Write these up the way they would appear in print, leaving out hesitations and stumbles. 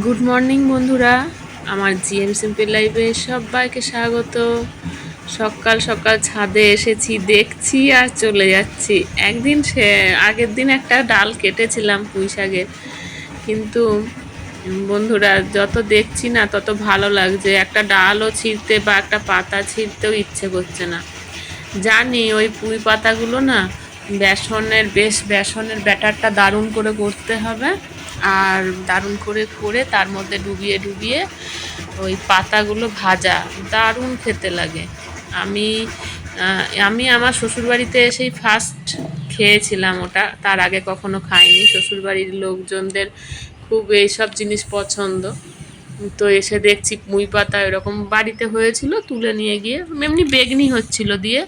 Good morning বন্ধুরা, আমার GM simple লাইফে সবাইকে স্বাগত। সকাল সকাল ছাদে এসেছি, দেখছি আর চলে যাচ্ছি। আগের দিন একটা ডাল কেটেছিলাম পুঁই শাকের, কিন্তু বন্ধুরা যত দেখছি না তত ভালো লাগছে। একটা ডালও ছিঁড়তে বা একটা পাতা ছিঁড়তেও ইচ্ছে করছে না। জানি ওই পুঁই পাতাগুলো না বেসনের ব্যাটারটা দারুণ করে করতে হবে, আর দারুণ করে করে তার মধ্যে ডুবিয়ে ডুবিয়ে ওই পাতাগুলো ভাজা দারুণ খেতে লাগে। আমি আমি আমার শ্বশুরবাড়িতে এসেই ফার্স্ট খেয়েছিলাম ওটা, তার আগে কখনো খাইনি। শ্বশুরবাড়ির লোকজনদের খুব এইসব জিনিস পছন্দ। তো এসে দেখছি পুঁই পাতা এরকম বাড়িতে হয়েছিল, তুলে নিয়ে গিয়ে এমনি বেগনি হচ্ছিল দিয়ে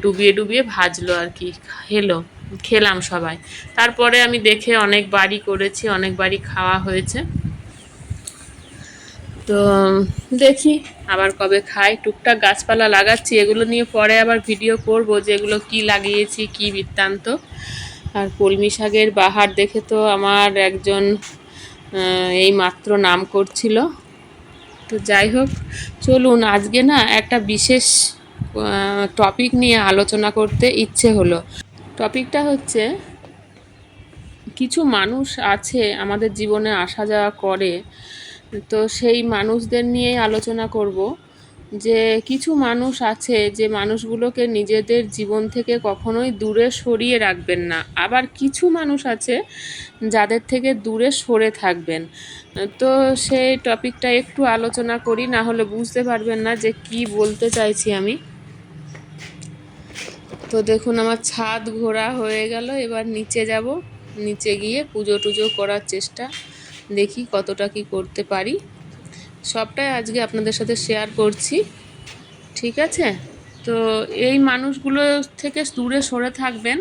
ডুবিয়ে ডুবিয়ে ভাজলো আর কি। খেলাম সবাই। তারপরে আমি দেখে অনেক বাড়ি করেছি, অনেক বাড়ি খাওয়া হয়েছে। তো দেখি আবার কবে খাই। টুকটাক গাছপালা লাগাচ্ছি, এগুলো নিয়ে পরে আবার ভিডিও করব যে এগুলো কী লাগিয়েছি, কী বৃত্তান্ত। আর কলমি শাকের বাহার দেখে তো আমার একজন এই মাত্র নাম করছিল। তো যাই হোক, চলুন আজকে না একটা বিশেষ টপিক নিয়ে আলোচনা করতে ইচ্ছে হলো। টপিকটা হচ্ছে, কিছু মানুষ আছে আমাদের জীবনে আসা যাওয়া করে, তো সেই মানুষদের নিয়েই আলোচনা করব। যে কিছু মানুষ আছে যে মানুষগুলোকে নিজেদের জীবন থেকে কখনোই দূরে সরিয়ে রাখবেন না, আবার কিছু মানুষ আছে যাদের থেকে দূরে সরে থাকবেন। তো সেই টপিকটা একটু আলোচনা করি, না হলে বুঝতে পারবেন না যে কি বলতে চাইছি আমি। তো দেখুন আমার ছাদ ঘোরা হয়ে গেল, এবার নিচে যাব। নিচে গিয়ে পুজো টুজো করার চেষ্টা, দেখি কতটা কি করতে পারি। সবটাই আজকে আপনাদের সাথে শেয়ার করছি, ঠিক আছে? তো এই মানুষগুলো থেকে দূরে সরে থাকবেন।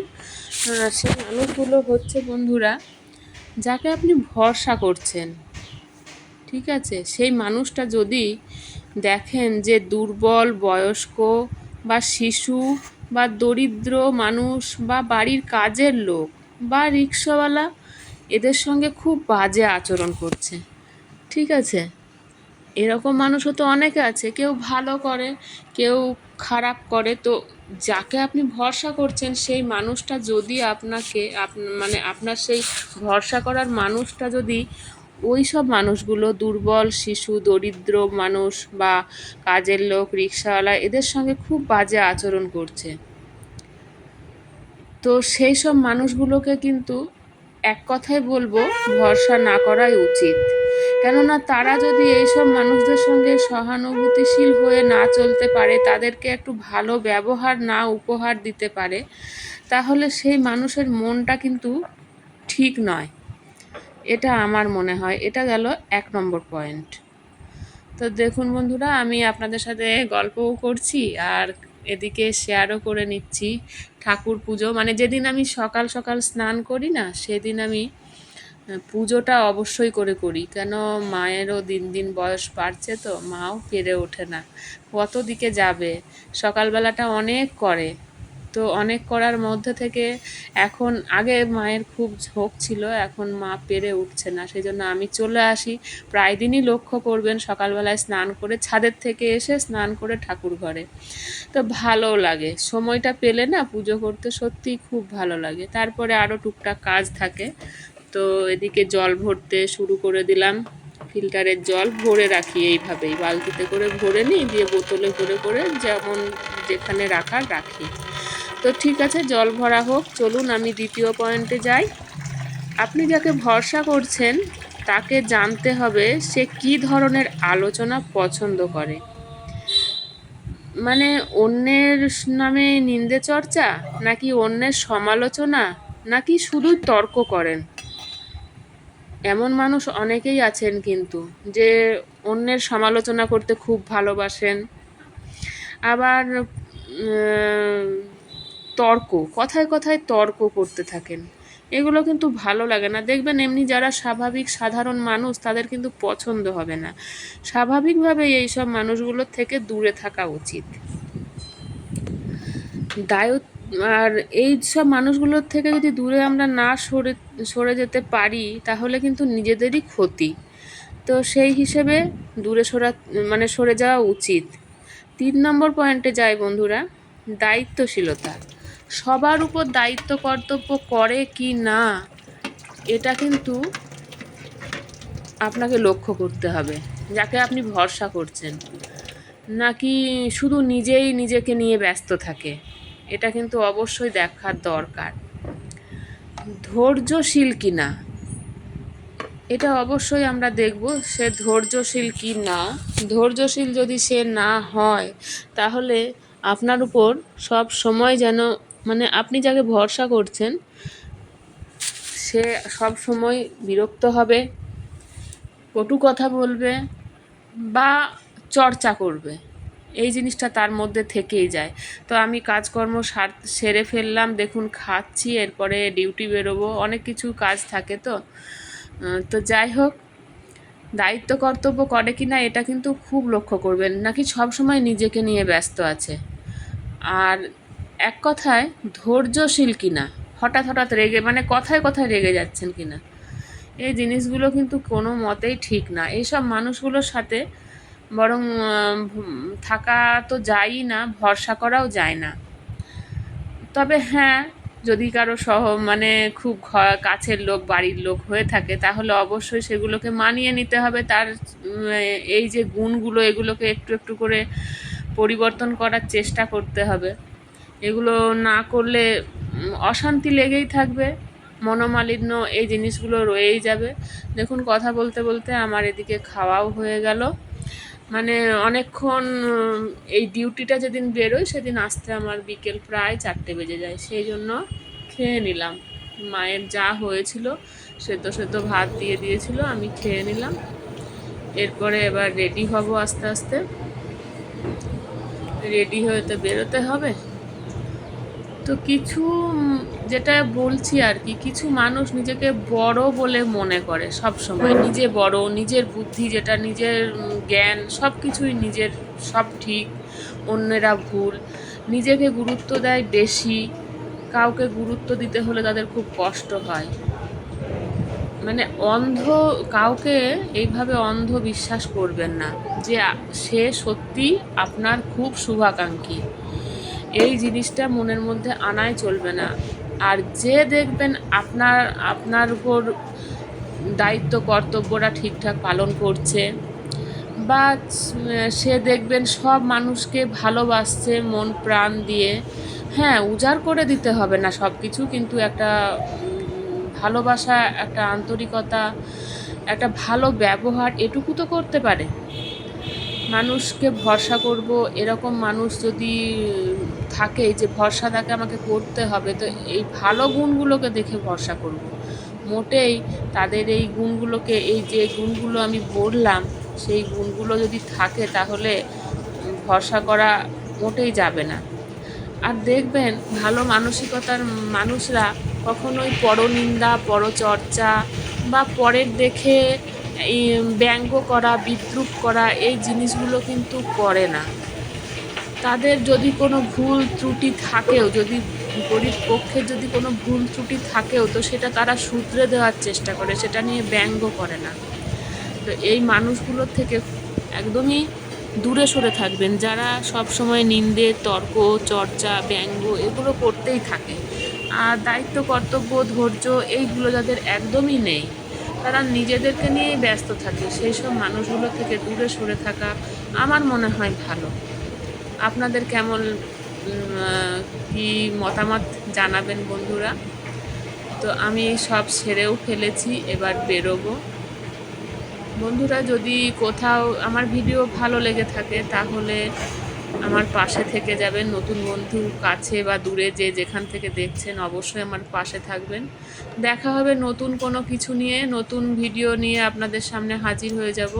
সেই মানুষগুলো হচ্ছে বন্ধুরা, যাকে আপনি ভরসা করছেন, ঠিক আছে? সেই মানুষটা যদি দেখেন যে দুর্বল, বয়স্ক বা শিশু বা দরিদ্র মানুষ বা বাড়ির কাজের লোক বা রিক্সাওয়ালা এদের সঙ্গে খুব বাজে আচরণ করছে, ঠিক আছে? এরকম মানুষও তো অনেকে আছে, কেউ ভালো করে, কেউ খারাপ করে। তো যাকে আপনি ভরসা করছেন সেই মানুষটা যদি মানে আপনার সেই ভরসা করার মানুষটা যদি ওই সব মানুষগুলো, দুর্বল, শিশু, দরিদ্র মানুষ বা কাজের লোক, রিক্সাওয়ালা এদের সঙ্গে খুব বাজে আচরণ করছে, তো সেই সব মানুষগুলোকে কিন্তু এক কথায় বলবো, ভরসা না করাই উচিত। কেননা তারা যদি এইসব মানুষদের সঙ্গে সহানুভূতিশীল হয়ে না চলতে পারে, তাদেরকে একটু ভালো ব্যবহার না উপহার দিতে পারে, তাহলে সেই মানুষের মনটা কিন্তু ঠিক নয়। এটা আমার মনে হয়। এটা গেল 1 নম্বর পয়েন্ট। তো দেখুন বন্ধুরা, আমি আপনাদের সাথে গল্পও করছি আর এদিকে শেয়ারও করে নিচ্ছি। ঠাকুর পুজো মানে যেদিন আমি সকাল সকাল স্নান করি না, সেদিন আমি পুজোটা অবশ্যই করে করি। কেন, মায়েরও দিন দিন বয়স বাড়ছে, তো মাও পেরে ওঠে না, কত দিকে যাবে। সকালবেলাটা অনেক করে, তো অনেক করার মধ্যে থেকে এখন, আগে মায়ের খুব ঝোঁক ছিল, এখন মা পেরে উঠছে না, সেই জন্য আমি চলে আসি। প্রায় দিনই লক্ষ্য করবেন সকালবেলায় স্নান করে, ছাদের থেকে এসে স্নান করে ঠাকুর ঘরে। তো ভালো লাগে সময়টা পেলে না, পুজো করতে সত্যিই খুব ভালো লাগে। তারপরে আরও টুকটাক কাজ থাকে। তো এদিকে জল ভরতে শুরু করে দিলাম। ফিল্টারের জল ভরে রাখি এইভাবেই, বালতিতে করে ভরে নিই, দিয়ে বোতলে করে করে যেমন যেখানে রাখার রাখি। তো ঠিক আছে, জল ভরা হোক। চলুন আমি দ্বিতীয় পয়েন্টে যাই। আপনি যাকে ভরসা করছেন তাকে জানতে হবে সে কী ধরনের আলোচনা পছন্দ করে। মানে অন্যের নামে নিন্দে চর্চা, নাকি অন্যের সমালোচনা, নাকি শুধু তর্ক করেন। এমন মানুষ অনেকেই আছেন কিন্তু, যে অন্যের সমালোচনা করতে খুব ভালোবাসেন। আবার তর্ক, কথায় কথায় তর্ক করতে থাকেন, এগুলো কিন্তু ভালো লাগে না। দেখবেন এমনি যারা স্বাভাবিক সাধারণ মানুষ তাদের কিন্তু পছন্দ হবে না। স্বাভাবিকভাবেই এইসব মানুষগুলোর থেকে দূরে থাকা উচিত। আর এই সব মানুষগুলোর থেকে যদি দূরে আমরা না সরে যেতে পারি, তাহলে কিন্তু নিজেদেরই ক্ষতি। তো সেই হিসেবে সরে যাওয়া উচিত। 3 নম্বর পয়েন্টে যাই বন্ধুরা, দায়িত্বশীলতা। সবার উপর দায়িত্ব কর্তব্য করে কি না এটা কিন্তু আপনাকে লক্ষ্য করতে হবে, যাকে আপনি ভরসা করছেন, নাকি শুধু নিজেই নিজেকে নিয়ে ব্যস্ত থাকে, এটা কিন্তু অবশ্যই দেখার দরকার। ধৈর্যশীল কি না এটা অবশ্যই আমরা দেখব, সে ধৈর্যশীল কি না। ধৈর্যশীল যদি সে না হয় তাহলে আপনার উপর সব সময় যেন আপনি যাকে ভরসা করছেন সে সব সময় বিরক্ত হবে, কটু কথা বলবে বা চর্চা করবে, এই জিনিসটা তার মধ্যে থেকেই যায়। তো আমি কাজকর্ম সেরে ফেললাম, দেখুন খাচ্ছি, এরপরে ডিউটি বেরোবো, অনেক কিছু কাজ থাকে। তো যাই হোক, দায়িত্ব কর্তব্য করে কি না এটা কিন্তু খুব লক্ষ্য করবেন, নাকি সব সময় নিজেকে নিয়ে ব্যস্ত আছে। আর এক কথায় ধৈর্যশীল কি না, হঠাৎ হঠাৎ রেগে কথায় কথায় রেগে যাচ্ছেন কি না, এই জিনিসগুলো কিন্তু কোনো মতেই ঠিক না। এইসব মানুষগুলোর সাথে বরং থাকা তো যায়ই না, ভরসা করাও যায় না। তবে হ্যাঁ, যদি কারো খুব কাছের লোক, বাড়ির লোক হয়ে থাকে তাহলে অবশ্যই সেগুলোকে মানিয়ে নিতে হবে। তার এই যে গুণগুলো, এগুলোকে একটু একটু করে পরিবর্তন করার চেষ্টা করতে হবে। এগুলো না করলে অশান্তি লেগেই থাকবে, মনোমালিন্য, এই জিনিসগুলো রয়েই যাবে। দেখুন কথা বলতে বলতে আমার এদিকে খাওয়াও হয়ে গেল। অনেকক্ষণ এই ডিউটিটা যেদিন বেরোয় সেদিন আসতে আমার বিকেল প্রায় 4টে বেজে যায়, সেই জন্য খেয়ে নিলাম। মায়ের যা হয়েছিল সেদ্ধ ভাত দিয়ে দিয়েছিল, আমি খেয়ে নিলাম। এরপরে এবার রেডি হব, আস্তে আস্তে রেডি হয়ে তো বেরোতে হবে। তো কিছু যেটা বলছি আর কি, কিছু মানুষ নিজেকে বড় বলে মনে করে, সব সময় নিজে বড়, নিজের বুদ্ধি যেটা, নিজের জ্ঞান, সব কিছুই নিজের, সব ঠিক, অন্যেরা ভুল, নিজেকে গুরুত্ব দেয় বেশি। কাউকে গুরুত্ব দিতে হলে তাদের খুব কষ্ট হয়। কাউকে এইভাবে অন্ধ বিশ্বাস করবেন না যে সে সত্যি আপনার খুব শুভাকাঙ্ক্ষী, এই জিনিসটা মনের মধ্যে আনাই চলবে না। আর যে দেখবেন আপনার উপর দায়িত্ব কর্তব্যটা ঠিকঠাক পালন করছে, বা সে দেখবেন সব মানুষকে ভালোবাসছে মন প্রাণ দিয়ে, হ্যাঁ উজাড় করে দিতে হবে না সব কিছু, কিন্তু একটা ভালোবাসা, একটা আন্তরিকতা, একটা ভালো ব্যবহার, এটুকু তো করতে পারে। মানুষকে ভরসা করব, এরকম মানুষ যদি থাকে যে ভরসা তাকে আমাকে করতে হবে, তো এই ভালো গুণগুলোকে দেখে ভরসা করব। মোটেই তাদের এই গুণগুলোকে, এই যে গুণগুলো আমি বললাম সেই গুণগুলো যদি থাকে তাহলে ভরসা করা মোটেই যাবে না। আর দেখবেন ভালো মানসিকতার মানুষরা কখনোই পরনিন্দা, পরচর্চা বা পরের দেখে এই ব্যঙ্গ করা, বিদ্রূপ করা, এই জিনিসগুলো কিন্তু করে না। তাদের যদি কোনো ভুল ত্রুটি থাকেও, যদি বিপরীত পক্ষের যদি কোনো ভুল ত্রুটি থাকেও, তো সেটা তারা শুধরে দেওয়ার চেষ্টা করে, সেটা নিয়ে ব্যঙ্গ করে না। তো এই মানুষগুলোর থেকে একদমই দূরে সরে থাকবেন, যারা সব সময় নিন্দে, তর্ক, চর্চা, ব্যঙ্গ এগুলো করতেই থাকে। আর দায়িত্ব, কর্তব্য, ধৈর্য এইগুলো যাদের একদমই নেই, তারা নিজেদেরকে নিয়েই ব্যস্ত থাকে, সেই সব মানুষগুলো থেকে দূরে সরে থাকা আমার মনে হয় ভালো। আপনাদের কেমন কি মতামত জানাবেন বন্ধুরা। তো আমি সব সেরেও ফেলেছি, এবার বেরোবো। বন্ধুরা, যদি কোথাও আমার ভিডিও ভালো লেগে থাকে তাহলে আমার পাশে থেকে যাবেন। নতুন বন্ধু কাছে বা দূরে যেখান থেকে দেখছেন অবশ্যই আমার পাশে থাকবেন। দেখা হবে নতুন কোনো কিছু নিয়ে, নতুন ভিডিও নিয়ে আপনাদের সামনে হাজির হয়ে যাব।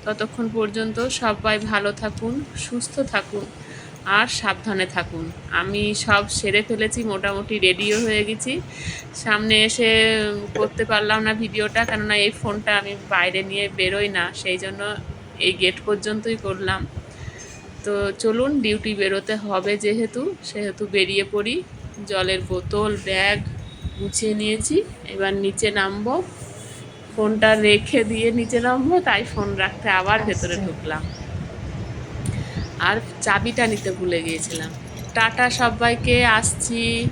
ততক্ষণ পর্যন্ত সবাই ভালো থাকুন, সুস্থ থাকুন আর সাবধানে থাকুন। আমি সব সেরে ফেলেছি, মোটামুটি রেডিও হয়ে গেছি। সামনে এসে করতে পারলাম না ভিডিওটা, কেননা এই ফোনটা আমি বাইরে নিয়ে বেরোই না, সেই জন্য এই গেট পর্যন্তই করলাম। তো চলুন, ডিউটি বেরোতে হবে সেহেতু বেরিয়ে পড়ি। জলের বোতল, ব্যাগ গুছিয়ে নিয়েছি, এবার নিচে নামবো। ফোনটা রেখে দিয়ে নিচে নামবো, তাই ফোন রাখতে আবার ভেতরে আচ্ছা। ঢুকলাম। আর চাবিটা নিতে ভুলে গিয়েছিলাম। টাটা সবাইকে, আসছি।